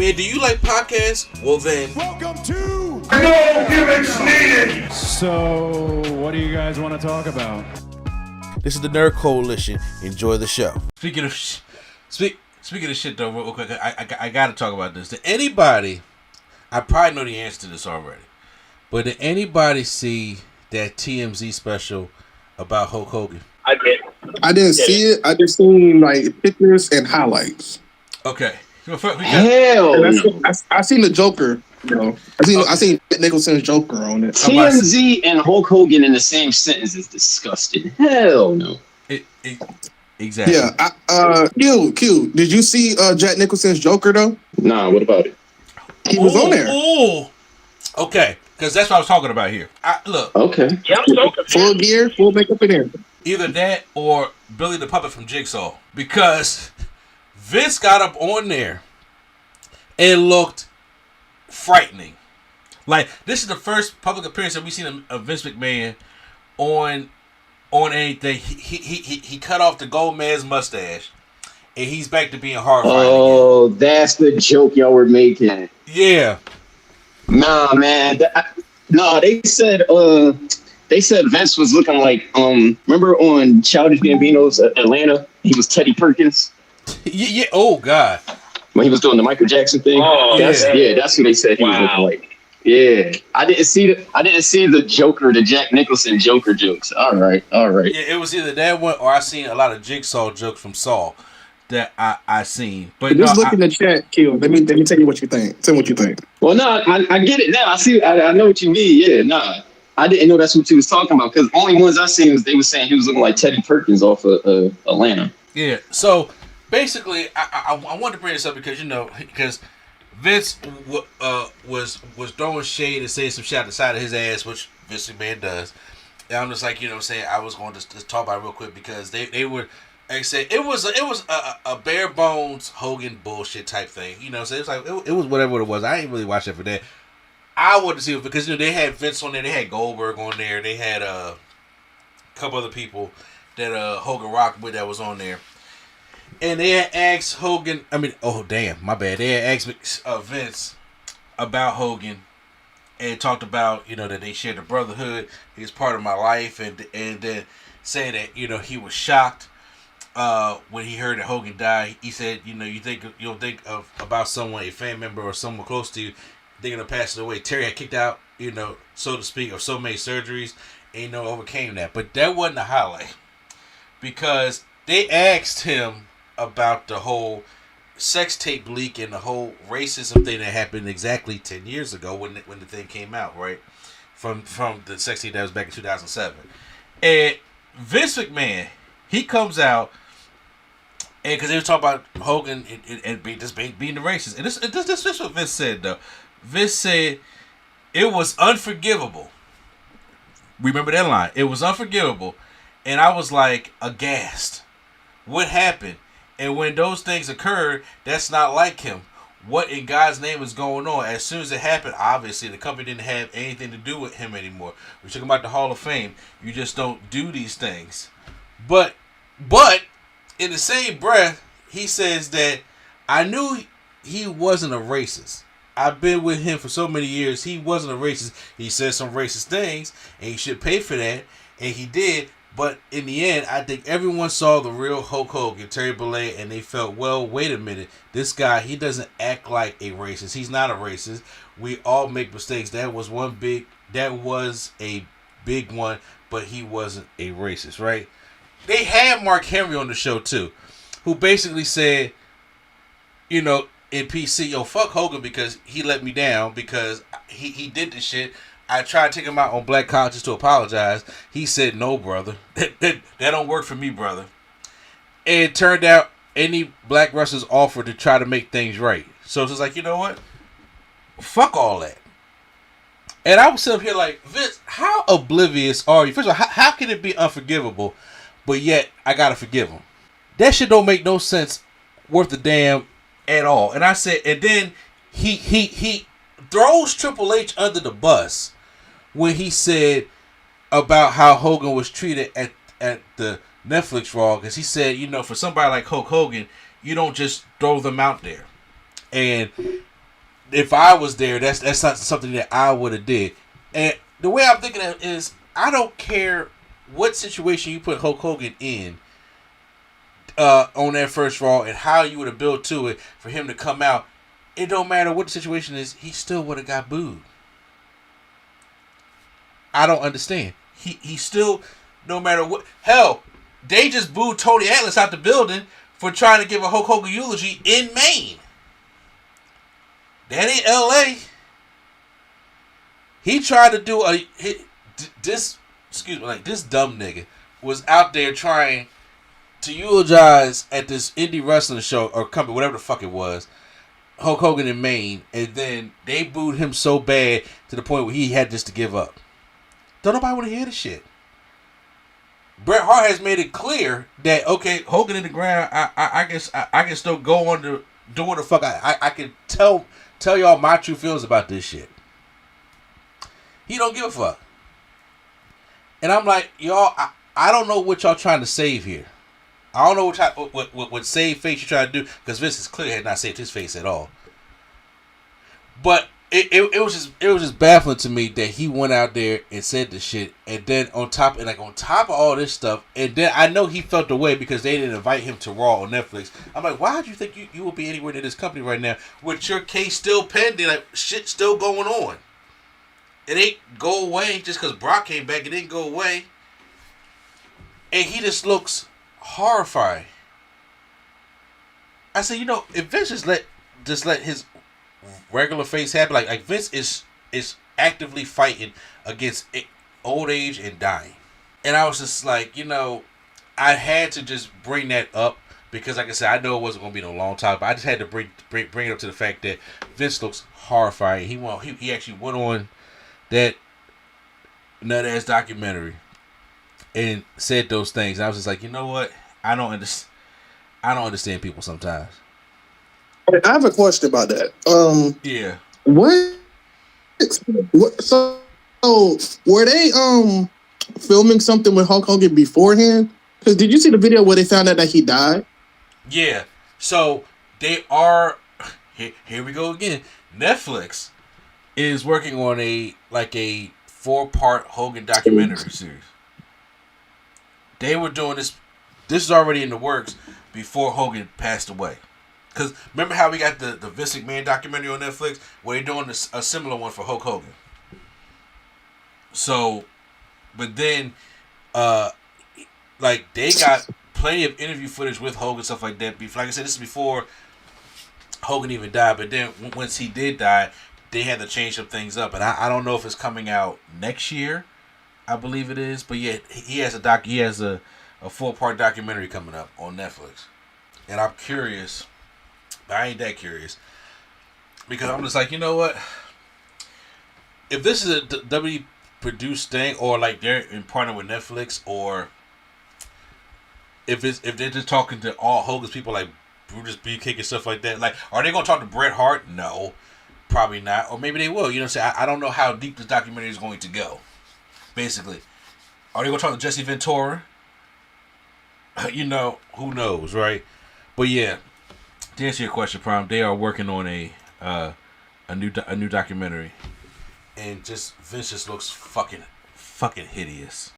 Man, do you like podcasts? Well then, welcome to No Gimmicks Needed. So, what do you guys want to talk about? this is the Nerd Coalition. Enjoy the show. Speaking of shit though, real quick, I gotta talk about this. Did anybody? I probably know the answer to this already, but did anybody see that TMZ special about Hulk Hogan? I did. I didn't see it. I just seen like pictures and highlights. Okay. Hell no. I seen the Joker. You know, I seen Nicholson's Joker on it. TMZ and Hulk Hogan in the same sentence is disgusting. Hell no. Exactly. Yeah. Q. Did you see Jack Nicholson's Joker though? Nah. What about it? He was on there. Oh. Okay. Because that's what I was talking about here. Look. Okay. Full gear, full makeup in there. Either that or Billy the Puppet from Jigsaw. Because Vince got up on there and looked frightening. Like, this is the first public appearance that we've seen of Vince McMahon on anything. He cut off the gold man's mustache, and he's back to being horrifying again. That's the joke y'all were making. Yeah. Nah, man. They said Vince was looking like remember on Childish Gambino's Atlanta, he was Teddy Perkins. Yeah. Oh God. When he was doing the Michael Jackson thing. That's who they said he was looking like. Yeah. I didn't see the Joker, the Jack Nicholson Joker jokes. All right. Yeah, it was either that one or I seen a lot of Jigsaw jokes from Saw that I seen. But just look in the chat, Q. Let me tell you what you think. Tell me what you think. Well, no, I get it now. I know what you mean. Yeah, nah. I didn't know that's what you was talking about because only ones I seen was they were saying he was looking like Teddy Perkins off of Atlanta. Yeah. So basically, I wanted to bring this up because Vince was throwing shade and saying some shit out the side of his ass, which Vince McMahon does. And I'm just like, saying I was going to talk about it real quick because they were. Like I said, it was a bare bones Hogan bullshit type thing, So it was like it was whatever it was. I ain't really watched it for that. I wanted to see it because they had Vince on there, they had Goldberg on there, they had a couple other people that Hogan rocked with that was on there, and they had asked Hogan. They had asked Vince about Hogan and talked about that they shared the brotherhood. He was part of my life, and then saying that he was shocked. When he heard that Hogan died, he said, you don't think about someone, a family member or someone close to you, thinking of passing away. Terry had kicked out, so to speak, of so many surgeries, and overcame that. But that wasn't the highlight because they asked him about the whole sex tape leak and the whole racism thing that happened exactly 10 years ago when the thing came out, right? From the sex tape that was back in 2007, and Vince McMahon, he comes out. And because they were talking about Hogan and being the racist. And this is what Vince said, though. Vince said, it was unforgivable. Remember that line. It was unforgivable. And I was like, aghast. What happened? And when those things occurred, that's not like him. What in God's name is going on? As soon as it happened, obviously, the company didn't have anything to do with him anymore. We're talking about the Hall of Fame. You just don't do these things. But... in the same breath, he says that I knew he wasn't a racist. I've been with him for so many years. He wasn't a racist. He said some racist things, and he should pay for that, and he did. But in the end, I think everyone saw the real Hulk Hogan, Terry Bollea, and they felt, well, wait a minute. This guy, he doesn't act like a racist. He's not a racist. We all make mistakes. That was a big one, but he wasn't a racist, right? They had Mark Henry on the show, too, who basically said, in PC, fuck Hogan because he let me down because he did this shit. I tried to take him out on Black Conscience to apologize. He said, no, brother. That don't work for me, brother. And it turned out any black wrestlers offered to try to make things right. So it's just like, you know what? Fuck all that. And I was sitting up here like, Vince, how oblivious are you? First of all, how can it be unforgivable? But yet, I gotta forgive him. That shit don't make no sense worth a damn at all. And I said, and then he throws Triple H under the bus when he said about how Hogan was treated at the Netflix Raw. Because he said, for somebody like Hulk Hogan, you don't just throw them out there. And if I was there, that's not something that I would have did. And the way I'm thinking of it is, I don't care what situation you put Hulk Hogan in on that first Raw and how you would have built to it for him to come out. It don't matter what the situation is, he still would have got booed. I don't understand. He still, no matter what. Hell, they just booed Tony Atlas out the building for trying to give a Hulk Hogan eulogy in Maine. That ain't L.A. He tried to do this dumb nigga was out there trying to eulogize at this indie wrestling show or company, whatever the fuck it was, Hulk Hogan in Maine, and then they booed him so bad to the point where he had just to give up. Don't nobody want to hear this shit. Bret Hart has made it clear that, okay, Hogan in the ground, I guess I can still go on to do what the fuck I can tell y'all my true feelings about this shit. He don't give a fuck. And I'm like, y'all, I don't know what y'all trying to save here. I don't know what save face you're trying to do, because Vince is clearly had not saved his face at all. But it was just baffling to me that he went out there and said this shit, and then on top of all this stuff, and then I know he felt the way because they didn't invite him to Raw on Netflix. I'm like, why do you think you will be anywhere near this company right now with your case still pending, like shit still going on? It ain't go away just because Brock came back. It didn't go away, and he just looks horrified. I said, if Vince just let his regular face happen, like Vince is actively fighting against old age and dying, and I was just like, I had to just bring that up because, like I said, I know it wasn't gonna be no long time, but I just had to bring it up to the fact that Vince looks horrified. He actually went on that nut ass documentary and said those things. I was just like, you know what? I don't understand people sometimes. I have a question about that. Yeah. What? So were they filming something with Hulk Hogan beforehand? Because did you see the video where they found out that he died? Yeah. So they are. Here we go again. Netflix is working on a 4-part Hogan documentary series. They were doing this. This is already in the works before Hogan passed away. Because remember how we got the Vince McMahon documentary on Netflix? Where they're doing a similar one for Hulk Hogan. So, but then, they got plenty of interview footage with Hogan, stuff like that. Like I said, this is before Hogan even died. But then once he did die, they had to change some things up. And I don't know if it's coming out next year. I believe it is. But yeah, he has a 4-part documentary coming up on Netflix. And I'm curious. But I ain't that curious. Because I'm just like, you know what? If this is a WWE produced thing, or they're in partner with Netflix, or if they're just talking to all Hogan's people like Brutus Beefcake and stuff like that, are they gonna talk to Bret Hart? No, probably not. Or maybe they will. You know what I'm saying? I don't know how deep this documentary is going to go. Basically, are they gonna talk to Jesse Ventura? Who knows, right? But yeah, to answer your question, Prime, they are working on a new documentary, and Vince just looks fucking hideous.